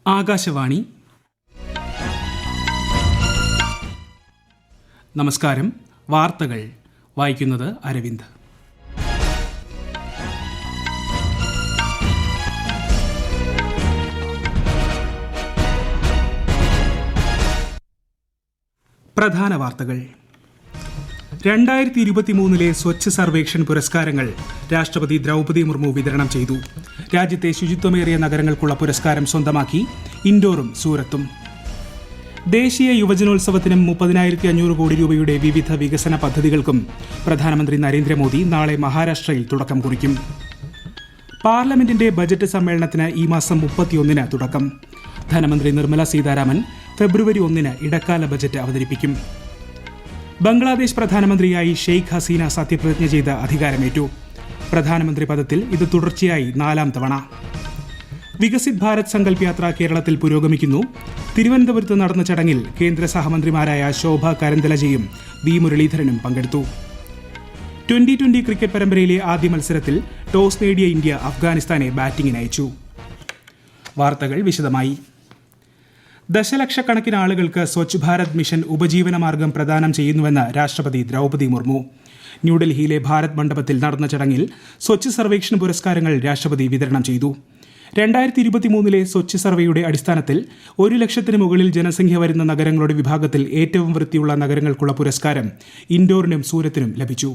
ആകാശവാണി. നമസ്കാരം. വാർത്തകൾ വായിക്കുന്നത് അരവിന്ദ്. പ്രധാന വാർത്തകൾ. 2023 സ്വച്ഛ് സർവേക്ഷൺ പുരസ്കാരങ്ങൾ രാഷ്ട്രപതി ദ്രൗപദി മുർമു വിതരണം ചെയ്തു. രാജ്യത്തെ ശുചിത്വമേറിയ നഗരങ്ങൾക്കുള്ള പുരസ്കാരം സ്വന്തമാക്കി ഇൻഡോറും സൂറത്തും. ദേശീയ യുവജനോത്സവത്തിനും 30,500 കോടി രൂപയുടെ വിവിധ വികസന പദ്ധതികൾക്കും പ്രധാനമന്ത്രി നരേന്ദ്രമോദി നാളെ മഹാരാഷ്ട്രയിൽ തുടക്കം കുറിക്കും. പാർലമെന്റിന്റെ ബജറ്റ് സമ്മേളനത്തിന് ഈ മാസം 31-ന് തുടക്കം. ധനമന്ത്രി നിർമ്മല സീതാരാമൻ ഫെബ്രുവരി 1-ന് ഇടക്കാല ബജറ്റ് അവതരിപ്പിക്കും. ബംഗ്ലാദേശ് പ്രധാനമന്ത്രിയായി ഷെയ്ഖ് ഹസീന സത്യപ്രതിജ്ഞ ചെയ്ത് അധികാരമേറ്റു. പ്രധാനമന്ത്രി പദത്തിൽ ഇത് തുടർച്ചയായി 4-ാം തവണ. വികസിത് ഭാരത് സങ്കൽപ് യാത്ര കേരളത്തിൽ പുരോഗമിക്കുന്നു. തിരുവനന്തപുരത്ത് നടന്ന ചടങ്ങിൽ കേന്ദ്ര സഹമന്ത്രിമാരായ ശോഭ കരന്തലജയും വി മുരളീധരനും പങ്കെടുത്തു. 2020 ക്രിക്കറ്റ് പരമ്പരയിലെ ആദ്യ മത്സരത്തിൽ ടോസ് നേടിയ ഇന്ത്യ അഫ്ഗാനിസ്ഥാനെ ബാറ്റിംഗിനയച്ചു. വാർത്തകൾ വിശദമായി. ദശലക്ഷക്കണക്കിന് ആളുകൾക്ക് സ്വച്ഛ് ഭാരത് മിഷൻ ഉപജീവനമാർഗം പ്രദാനം ചെയ്യുന്നുവെന്ന് രാഷ്ട്രപതി ദ്രൗപദി മുർമു. ന്യൂഡൽഹിയിലെ ഭാരത് മണ്ഡപത്തിൽ നടന്ന ചടങ്ങിൽ സ്വച്ഛ് സർവേക്ഷൺ പുരസ്കാരങ്ങൾ രാഷ്ട്രപതി വിതരണം ചെയ്തു. 2023 സ്വച്ഛ് സർവേയുടെ അടിസ്ഥാനത്തിൽ 1 ലക്ഷത്തിന് മുകളിൽ ജനസംഖ്യ വരുന്ന നഗരങ്ങളുടെ വിഭാഗത്തിൽ ഏറ്റവും വൃത്തിയുള്ള നഗരങ്ങൾക്കുള്ള പുരസ്കാരം ഇൻഡോറിനും സൂറത്തിനും ലഭിച്ചു.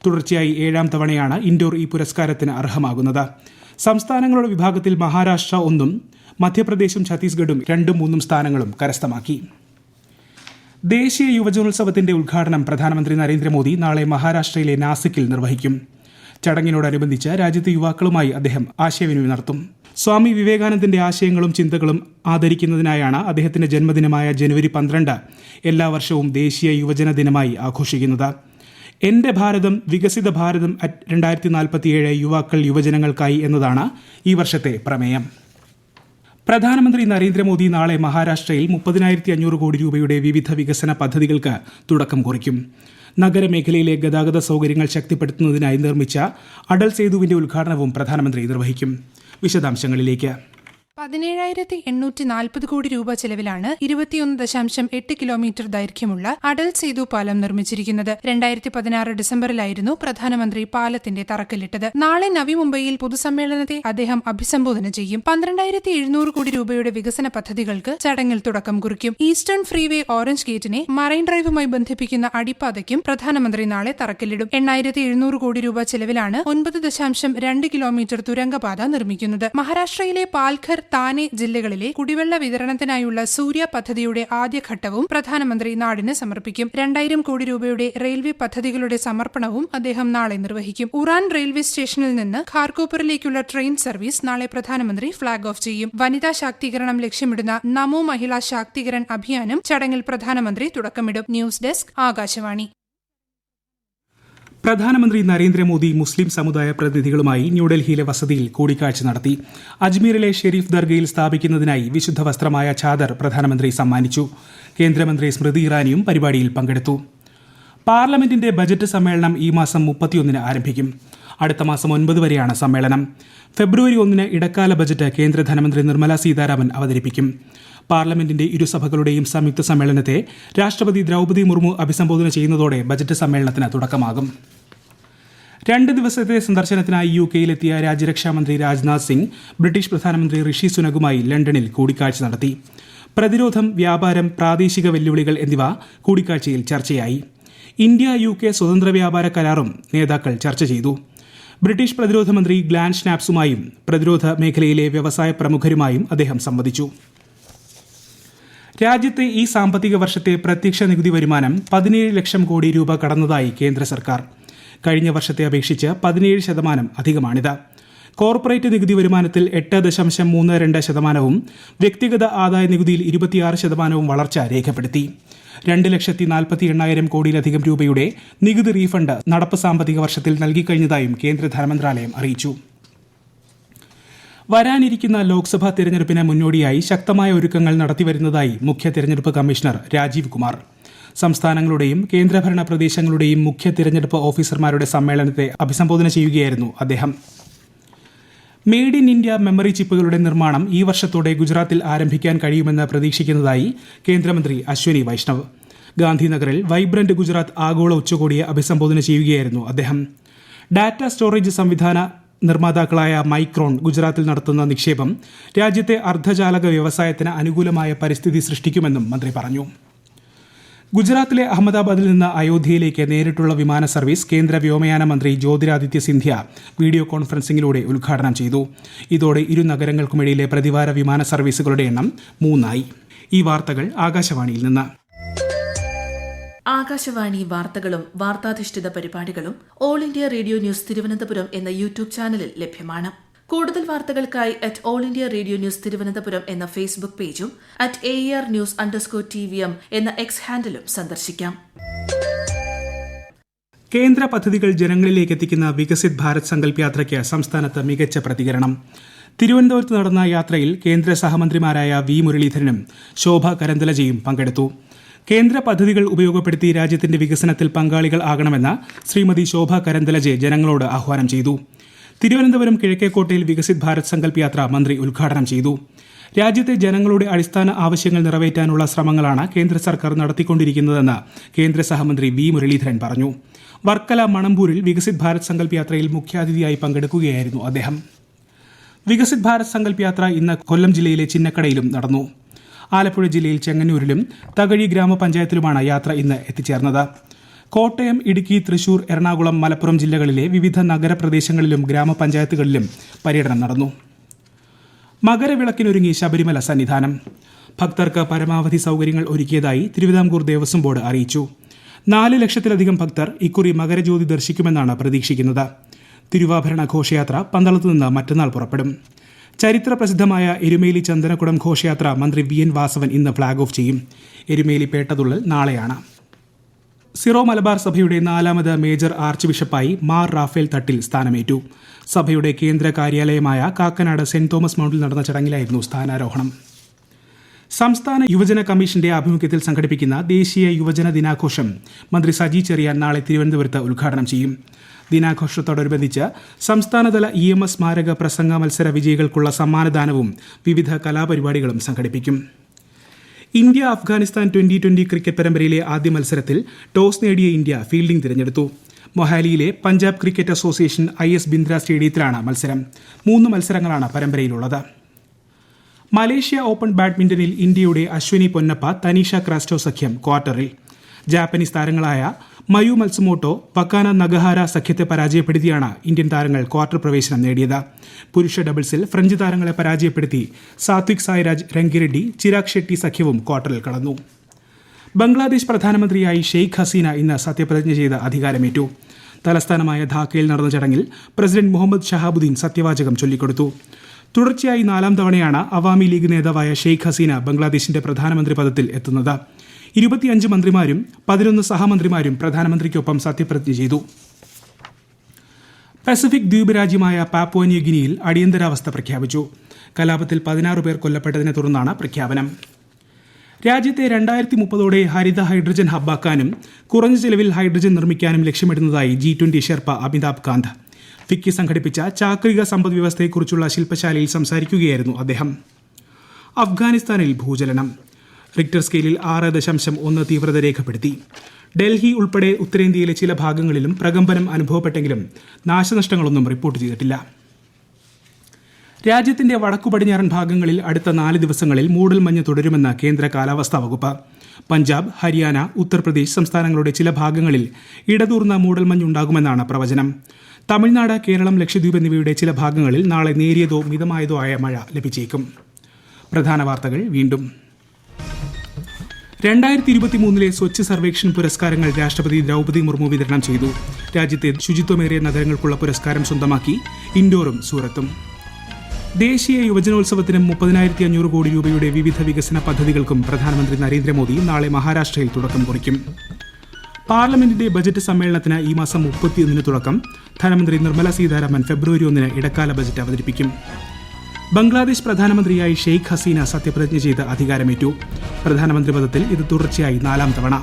തുടർച്ചയായി 7-ാം തവണയാണ് ഇൻഡോർ ഈ പുരസ്കാരത്തിന് അർഹമാകുന്നത്. സംസ്ഥാനങ്ങളുടെ വിഭാഗത്തിൽ മഹാരാഷ്ട്ര 1-ഉം മധ്യപ്രദേശും ഛത്തീസ്ഗഡും 2ഉം 3ഉം സ്ഥാനങ്ങളും കരസ്ഥമാക്കി. ദേശീയ യുവജനോത്സവത്തിന്റെ ഉദ്ഘാടനം പ്രധാനമന്ത്രി നരേന്ദ്രമോദി നാളെ മഹാരാഷ്ട്രയിലെ നാസിക്കിൽ നിർവഹിക്കും. ചടങ്ങിനോടനുബന്ധിച്ച് രാജ്യത്തെ യുവാക്കളുമായി അദ്ദേഹം ആശയവിനിമയം നടത്തും. സ്വാമി വിവേകാനന്ദന്റെ ആശയങ്ങളും ചിന്തകളും ആദരിക്കുന്നതിനായാണ് അദ്ദേഹത്തിന്റെ ജന്മദിനമായ ജനുവരി 12 എല്ലാ വർഷവും ദേശീയ യുവജന ദിനമായി ആഘോഷിക്കുന്നത്. എന്റെ ഭാരതം വികസിത ഭാരതം 2047 യുവാക്കൾ യുവജനങ്ങൾക്കായി എന്നതാണ് ഈ വർഷത്തെ പ്രമേയം. പ്രധാനമന്ത്രി നരേന്ദ്രമോദി നാളെ മഹാരാഷ്ട്രയിൽ 30,500 കോടി രൂപയുടെ വിവിധ വികസന പദ്ധതികൾക്ക് തുടക്കം കുറിക്കും. നഗരമേഖലയിലെ ഗതാഗത സൗകര്യങ്ങൾ ശക്തിപ്പെടുത്തുന്നതിനായി നിർമ്മിച്ച അടൽ സേതുവിന്റെ ഉദ്ഘാടനവും പ്രധാനമന്ത്രി നിർവഹിക്കും. വിശദാംശങ്ങളിലേക്ക്. 17,840 കോടി രൂപ ചെലവിലാണ് 21.8 കിലോമീറ്റർ ദൈർഘ്യമുള്ള അടൽ സേതു പാലം നിർമ്മിച്ചിരിക്കുന്നത്. 2016 ഡിസംബറിലായിരുന്നു പ്രധാനമന്ത്രി പാലത്തിന്റെ തറക്കല്ലിട്ടത്. നാളെ നവി മുംബൈയിൽ പൊതുസമ്മേളനത്തെ അദ്ദേഹം അഭിസംബോധന ചെയ്യും. 12,700 കോടി രൂപയുടെ വികസന പദ്ധതികൾക്ക് ചടങ്ങിൽ തുടക്കം കുറിക്കും. ഈസ്റ്റേൺ ഫ്രീവേ ഓറഞ്ച് ഗേറ്റിനെ മറൈൻ ഡ്രൈവുമായി ബന്ധിപ്പിക്കുന്ന അടിപ്പാതയ്ക്കും പ്രധാനമന്ത്രി നാളെ തറക്കല്ലിടും. 8,700 കോടി രൂപ ചെലവിലാണ് 9.2 കിലോമീറ്റർ തുരങ്കപാത നിർമ്മിക്കുന്നത്. മഹാരാഷ്ട്രയിലെ പാൽഘർ, താനെ ജില്ലകളിലെ കുടിവെള്ള വിതരണത്തിനായുള്ള സൂര്യ പദ്ധതിയുടെ ആദ്യഘട്ടവും പ്രധാനമന്ത്രി നാടിന് സമർപ്പിക്കും. 2,000 കോടി രൂപയുടെ റെയിൽവേ പദ്ധതികളുടെ സമർപ്പണവും അദ്ദേഹം നാളെ നിർവഹിക്കും. ഉറാൻ റെയിൽവേ സ്റ്റേഷനിൽ നിന്ന് ഖാർഗോപുറിലേക്കുള്ള ട്രെയിൻ സർവീസ് നാളെ പ്രധാനമന്ത്രി ഫ്ളാഗ് ഓഫ് ചെയ്യും. വനിതാ ശാക്തീകരണം ലക്ഷ്യമിടുന്ന നമോ മഹിളാ ശാക്തീകരൺ അഭിയാനും ചടങ്ങിൽ പ്രധാനമന്ത്രി തുടക്കമിടും. News desk, Akashvani. പ്രധാനമന്ത്രി നരേന്ദ്രമോദി മുസ്ലിം സമുദായ പ്രതിനിധികളുമായി ന്യൂഡൽഹിയിലെ വസതിയിൽ കൂടിക്കാഴ്ച നടത്തി. അജ്മീറിലെ ഷെരീഫ് ദർഗയിൽ സ്ഥാപിക്കുന്നതിനായി വിശുദ്ധ വസ്ത്രമായ ഛാദർ പ്രധാനമന്ത്രി സമ്മാനിച്ചു. കേന്ദ്രമന്ത്രി സ്മൃതി ഇറാനിയും പരിപാടിയിൽ പങ്കെടുത്തു. പാർലമെന്റിന്റെ ബജറ്റ് സമ്മേളനം ഈ മാസം 31-ന് ആരംഭിക്കും. അടുത്ത മാസം 9 വരെയാണ് സമ്മേളനം. ഫെബ്രുവരി 1-ന് ഇടക്കാല ബജറ്റ് കേന്ദ്ര ധനമന്ത്രി നിർമ്മല സീതാരാമൻ അവതരിപ്പിക്കും. പാർലമെന്റിന്റെ ഇരുസഭകളുടെയും സംയുക്ത സമ്മേളനത്തെ രാഷ്ട്രപതി ദ്രൗപദി മുർമു അഭിസംബോധന ചെയ്യുന്നതോടെ ബജറ്റ് സമ്മേളനത്തിന് തുടക്കമാകും. 2 ദിവസത്തെ സന്ദർശനത്തിനായി UK-യിലെത്തിയ രാജ്യരക്ഷാമന്ത്രി രാജ്നാഥ് സിംഗ് ബ്രിട്ടീഷ് പ്രധാനമന്ത്രി ഋഷി സുനകുമായി ലണ്ടനിൽ കൂടിക്കാഴ്ച നടത്തി. പ്രതിരോധം, വ്യാപാരം, പ്രാദേശിക വെല്ലുവിളികൾ എന്നിവ കൂടിക്കാഴ്ചയിൽ ചർച്ചയായി. ഇന്ത്യ-UK സ്വതന്ത്ര വ്യാപാര കരാറും നേതാക്കൾ ചർച്ച ചെയ്തു. ബ്രിട്ടീഷ് പ്രതിരോധ മന്ത്രി ഗ്ലാൻ ഷ്നാപ്സുമായും പ്രതിരോധ മേഖലയിലെ വ്യവസായ പ്രമുഖരുമായും അദ്ദേഹം സംവദിച്ചു. രാജ്യത്തെ ഈ സാമ്പത്തിക വർഷത്തെ പ്രത്യക്ഷ നികുതി വരുമാനം 17 ലക്ഷം കോടി രൂപ കടന്നതായി കേന്ദ്ര സർക്കാർ. കഴിഞ്ഞ വർഷത്തെ അപേക്ഷിച്ച് 17% അധികമാണിത്. കോർപ്പറേറ്റ് നികുതി വരുമാനത്തിൽ 8.32%, വ്യക്തിഗത ആദായ നികുതിയിൽ 26% വളർച്ച രേഖപ്പെടുത്തി. 2,48,000 കോടിയിലധികം രൂപയുടെ നികുതി റീഫണ്ട് നടപ്പ് സാമ്പത്തിക വർഷത്തിൽ നൽകിക്കഴിഞ്ഞതായും കേന്ദ്ര ധനമന്ത്രാലയം അറിയിച്ചു. വരാനിരിക്കുന്ന ലോക്സഭാ തെരഞ്ഞെടുപ്പിന് മുന്നോടിയായി ശക്തമായ ഒരുക്കങ്ങൾ നടത്തിവരുന്നതായി മുഖ്യ തെരഞ്ഞെടുപ്പ് കമ്മീഷണർ രാജീവ് കുമാർ. സംസ്ഥാനങ്ങളുടെയും കേന്ദ്രഭരണ പ്രദേശങ്ങളുടെയും മുഖ്യ തിരഞ്ഞെടുപ്പ് ഓഫീസർമാരുടെ സമ്മേളനത്തെ അഭിസംബോധന ചെയ്യുകയായിരുന്നു അദ്ദേഹം. മെയ്ഡ് ഇൻ ഇന്ത്യ മെമ്മറി ചിപ്പുകളുടെ നിർമ്മാണം ഈ വർഷത്തോടെ ഗുജറാത്തിൽ ആരംഭിക്കാൻ കഴിയുമെന്ന് പ്രതീക്ഷിക്കുന്നതായി കേന്ദ്രമന്ത്രി അശ്വനി വൈഷ്ണവ്. ഗാന്ധിനഗറിൽ വൈബ്രന്റ് ഗുജറാത്ത് ആഗോള ഉച്ചകോടിയെ അഭിസംബോധന ചെയ്യുകയായിരുന്നു അദ്ദേഹം. ഡാറ്റ സ്റ്റോറേജ് സംവിധാന നിർമ്മാതാക്കളായ മൈക്രോൺ ഗുജറാത്തിൽ നടത്തുന്ന നിക്ഷേപം രാജ്യത്തെ അർദ്ധചാലക വ്യവസായത്തിന് അനുകൂലമായ പരിസ്ഥിതി സൃഷ്ടിക്കുമെന്നും മന്ത്രി പറഞ്ഞു. ഗുജറാത്തിലെ അഹമ്മദാബാദിൽ നിന്ന് അയോധ്യയിലേക്ക് നേരിട്ടുള്ള വിമാന സർവീസ് കേന്ദ്ര വ്യോമയാന മന്ത്രി ജ്യോതിരാദിത്യ സിന്ധ്യ വീഡിയോ കോൺഫറൻസിംഗിലൂടെ ഉദ്ഘാടനം ചെയ്തു. ഇതോടെ ഇരു നഗരങ്ങൾക്കുമിടയിലെ പ്രതിവാര വിമാന സർവീസുകളുടെ എണ്ണം 3 ഈ വാർത്തകൾ ആകാശവാണിയിൽ നിന്ന്. ആകാശവാണി വാർത്തകളും വാർത്താധിഷ്ഠിത പരിപാടികളും all India radio news Thiruvananthapuram എന്ന യൂട്യൂബ് ചാനലിൽ ലഭ്യമാണ്. കൂടുതൽ വാർത്തകൾക്കായി @all India radio news Thiruvananthapuram എന്ന ഫേസ്ബുക്ക് പേജും @AER_News_TVM എന്ന എക്സ് ഹാൻഡിലും സന്ദർശിക്കാം. കേന്ദ്ര പദ്ധതികൾ ജനങ്ങളിലേക്ക് എത്തിക്കുന്ന വികസിത് ഭാരത് സങ്കൽപ് യാത്രയ്ക്ക് സംസ്ഥാനത്ത് മികച്ച പ്രതികരണം. തിരുവനന്തപുരത്ത് നടന്ന യാത്രയിൽ കേന്ദ്ര സഹമന്ത്രിമാരായ വി മുരളീധരനും ശോഭ കരന്തലജയും പങ്കെടുത്തു. കേന്ദ്ര പദ്ധതികൾ ഉപയോഗപ്പെടുത്തി രാജ്യത്തിന്റെ വികസനത്തിൽ പങ്കാളികൾ ആകണമെന്ന് ശ്രീമതി ശോഭ കരന്തലജെ ജനങ്ങളോട് ആഹ്വാനം ചെയ്തു. തിരുവനന്തപുരം കിഴക്കേക്കോട്ടയിൽ വികസിത് ഭാരത് സങ്കൽപ് യാത്ര മന്ത്രി ഉദ്ഘാടനം ചെയ്തു. രാജ്യത്തെ ജനങ്ങളുടെ അടിസ്ഥാന ആവശ്യങ്ങൾ നിറവേറ്റാനുള്ള ശ്രമങ്ങളാണ് കേന്ദ്ര സർക്കാർ നടത്തിക്കൊണ്ടിരിക്കുന്നതെന്ന് കേന്ദ്ര സഹമന്ത്രി വി മുരളീധരൻ പറഞ്ഞു. വർക്കല മണമ്പൂരിൽ വികസിത് ഭാരത് സങ്കൽപ് യാത്രയിൽ മുഖ്യാതിഥിയായി പങ്കെടുക്കുകയായിരുന്നു അദ്ദേഹം. വികസിത് ഭാരത് സങ്കൽപ് യാത്ര ഇന്ന് കൊല്ലം ജില്ലയിലെ ചിന്നക്കടയിലും നടന്നു. ആലപ്പുഴ ജില്ലയിൽ ചെങ്ങന്നൂരിലും തകഴി ഗ്രാമപഞ്ചായത്തിലുമാണ് യാത്ര ഇന്ന് എത്തിച്ചേർന്നത്. കോട്ടയം, ഇടുക്കി, തൃശൂർ, എറണാകുളം, മലപ്പുറം ജില്ലകളിലെ വിവിധ നഗരപ്രദേശങ്ങളിലും ഗ്രാമപഞ്ചായത്തുകളിലും പര്യടനം നടന്നു. മകരവിളക്കിനൊരുങ്ങി ശബരിമല സന്നിധാനം. ഭക്തർക്ക് പരമാവധി സൗകര്യങ്ങൾ ഒരുക്കിയതായി തിരുവിതാംകൂർ ദേവസ്വം ബോർഡ് അറിയിച്ചു. 4 ലക്ഷത്തിലധികം ഭക്തർ ഇക്കുറി മകരജ്യോതി ദർശിക്കുമെന്നാണ് പ്രതീക്ഷിക്കുന്നത്. തിരുവാഭരണ ഘോഷയാത്ര പന്തളത്ത് നിന്ന് മറ്റന്നാൾ പുറപ്പെടും. ചരിത്ര പ്രസിദ്ധമായ എരുമേലി ചന്ദനക്കുടം ഘോഷയാത്ര മന്ത്രി VN വാസവൻ ഇന്ന് ഫ്ളാഗ് ഓഫ് ചെയ്യും. എരുമേലി പേട്ടതുള്ളൽ നാളെയാണ്. സിറോ മലബാർ സഭയുടെ 4ാമത് മേജർ ആർച്ച് ബിഷപ്പായി മാർ റാഫേൽ തട്ടിൽ സ്ഥാനമേറ്റു. സഭയുടെ കേന്ദ്ര കാര്യാലയമായ കാക്കനാട് സെന്റ് തോമസ് മൗണ്ടിൽ നടന്ന ചടങ്ങിലായിരുന്നു സ്ഥാനാരോഹണം. സംസ്ഥാന യുവജന കമ്മീഷന്റെ ആഭിമുഖ്യത്തിൽ സംഘടിപ്പിക്കുന്ന ദേശീയ യുവജന ദിനാഘോഷം മന്ത്രി സജി ചെറിയാൻ നാളെ തിരുവനന്തപുരത്ത് ഉദ്ഘാടനം ചെയ്യും. ദിനാഘോഷത്തോടനുബന്ധിച്ച് സംസ്ഥാനതല EMS സ്മാരക പ്രസംഗ മത്സര വിജയികൾക്കുള്ള സമ്മാനദാനവും വിവിധ കലാപരിപാടികളും സംഘടിപ്പിക്കും. ഇന്ത്യ അഫ്ഗാനിസ്ഥാൻ 2020 ക്രിക്കറ്റ് പരമ്പരയിലെ ആദ്യ മത്സരത്തിൽ ടോസ് നേടിയ ഇന്ത്യ ഫീൽഡിംഗ് തിരഞ്ഞെടുത്തു. മൊഹാലിയിലെ Punjab cricket association IS Bindra സ്റ്റേഡിയത്തിലാണ് മത്സരം. 3 മത്സരങ്ങളാണ് പരമ്പരയിലുള്ളത്. മലേഷ്യ ഓപ്പൺ ബാഡ്മിന്റണിൽ ഇന്ത്യയുടെ അശ്വനി പൊന്നപ്പ, തനീഷ ക്രാസ്റ്റോ സഖ്യം ക്വാർട്ടറിൽ. ജാപ്പനീസ് താരങ്ങളായ മയു മത്സുമോട്ടോ, വക്കാന നഗഹാര സഖ്യത്തെ പരാജയപ്പെടുത്തിയാണ് ഇന്ത്യൻ താരങ്ങൾ ക്വാർട്ടർ പ്രവേശനം നേടിയത്. പുരുഷ ഡബിൾസിൽ ഫ്രഞ്ച് താരങ്ങളെ പരാജയപ്പെടുത്തി സാത്വിക് സായ്രാജ് രംഗിറെഡ്ഡി, ചിരാഗ് ഷെട്ടി സഖ്യവും ക്വാർട്ടറിൽ കടന്നു. ബംഗ്ലാദേശ് പ്രധാനമന്ത്രിയായി ഷെയ്ഖ് ഹസീന ഇന്ന് സത്യപ്രതിജ്ഞ ചെയ്ത് അധികാരമേറ്റു. തലസ്ഥാനമായ ധാക്കയിൽ നടന്ന ചടങ്ങിൽ പ്രസിഡന്റ് മുഹമ്മദ് ഷഹാബുദ്ദീൻ സത്യവാചകം ചൊല്ലിക്കൊടുത്തു. തുടർച്ചയായി 4ാം തവണയാണ് അവാമി ലീഗ് നേതാവായ ഷെയ്ഖ് ഹസീന ബംഗ്ലാദേശിന്റെ പ്രധാനമന്ത്രി പദത്തിൽ എത്തുന്നത്. 25 മന്ത്രിമാരും 11 സഹമന്ത്രിമാരും പ്രധാനമന്ത്രിക്കൊപ്പം സത്യപ്രതിജ്ഞ ചെയ്തു. പസഫിക് ദ്വീപ് രാജ്യമായ പാപ്പുവ ന്യൂ ഗിനിയിൽ അടിയന്തരാവസ്ഥ പ്രഖ്യാപിച്ചു. കലാപത്തിൽ 16 പേർ കൊല്ലപ്പെട്ടതിനെ തുടർന്നാണ് പ്രഖ്യാപനം. രാജ്യത്തെ 2030ഓടെ ഹരിത ഹൈഡ്രജൻ ഹബ്ബാക്കാനും കുറഞ്ഞ ചെലവിൽ ഹൈഡ്രജൻ നിർമ്മിക്കാനും ലക്ഷ്യമിടുന്നതായി G20 sherpa Amitabh Kant. FICCI സംഘടിപ്പിച്ച ചാക്രിക സമ്പദ് വ്യവസ്ഥയെക്കുറിച്ചുള്ള ശില്പശാലയിൽ സംസാരിക്കുകയായിരുന്നു അദ്ദേഹം. അഫ്ഗാനിസ്ഥാനിൽ ഭൂചലനം. റിക്ടർ സ്കെയിലിൽ 6.1 തീവ്രത രേഖപ്പെടുത്തി. ഡൽഹി ഉൾപ്പെടെ ഉത്തരേന്ത്യയിലെ ചില ഭാഗങ്ങളിലും പ്രകമ്പനം അനുഭവപ്പെട്ടെങ്കിലും നാശനഷ്ടങ്ങളൊന്നും റിപ്പോർട്ട് ചെയ്തിട്ടില്ല. രാജ്യത്തിന്റെ വടക്കു പടിഞ്ഞാറൻ ഭാഗങ്ങളിൽ അടുത്ത 4 ദിവസങ്ങളിൽ മൂടൽമഞ്ഞ് തുടരുമെന്ന് കേന്ദ്ര കാലാവസ്ഥാ വകുപ്പ്. പഞ്ചാബ്, ഹരിയാന, ഉത്തർപ്രദേശ് സംസ്ഥാനങ്ങളുടെ ചില ഭാഗങ്ങളിൽ ഇടതൂർന്ന മൂടൽമഞ്ഞുണ്ടാകുമെന്നാണ് പ്രവചനം. തമിഴ്നാട്, കേരളം, ലക്ഷദ്വീപ് എന്നിവയുടെ ചില ഭാഗങ്ങളിൽ നാളെ നേരിയതോ മിതമായതോ ആയ മഴ ലഭിച്ചേക്കും. പ്രധാന വാർത്തകൾ വീണ്ടും. 2023 സ്വച്ഛ് സർവേക്ഷൺ പുരസ്കാരങ്ങൾ രാഷ്ട്രപതി ദ്രൗപദി മുർമു വിതരണം ചെയ്തു. രാജ്യത്തെ ശുചിത്വമേറിയ നഗരങ്ങൾക്കുള്ള പുരസ്കാരം സ്വന്തമാക്കി ഇൻഡോറും സൂറത്തും. ദേശീയ യുവജനോത്സവത്തിനും 30,500 കോടി രൂപയുടെ വിവിധ വികസന പദ്ധതികൾക്കും പ്രധാനമന്ത്രി നരേന്ദ്രമോദി നാളെ മഹാരാഷ്ട്രയിൽ തുടക്കം കുറിക്കും. പാർലമെന്റിന്റെ ബജറ്റ് സമ്മേളനത്തിന് ഈ മാസം 31 തുടക്കം. ധനമന്ത്രി നിർമ്മല സീതാരാമൻ ഫെബ്രുവരി 1 ഇടക്കാല ബജറ്റ് അവതരിപ്പിക്കും. ബംഗ്ലാദേശ് പ്രധാനമന്ത്രിയായി ഷെയ്ഖ് ഹസീന സത്യപ്രതിജ്ഞ ചെയ്ത് അധികാരമേറ്റു. പ്രധാനമന്ത്രി പദത്തിൽ ഇത് തുടർച്ചയായി 4ാം തവണ.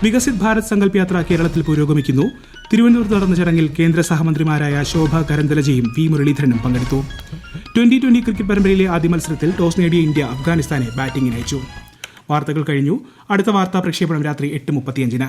വികസിത് ഭാരത് സങ്കല്പ് യാത്ര കേരളത്തിൽ പുരോഗമിക്കുന്നു. തിരുവനന്തപുരത്ത് നടന്ന ചടങ്ങിൽ കേന്ദ്ര സഹമന്ത്രിമാരായ ശോഭ കരന്തലജയും വി മുരളീധരനും പങ്കെടുത്തു. 2020 ക്രിക്കറ്റ് പരമ്പരയിലെ ആദ്യ മത്സരത്തിൽ ടോസ് നേടിയ ഇന്ത്യ അഫ്ഗാനിസ്ഥാനെ ബാറ്റിംഗിന് അയച്ചു. വാർത്തകൾ കഴിഞ്ഞു. അടുത്ത വാർത്താ പ്രക്ഷേപണം രാത്രി 8:35.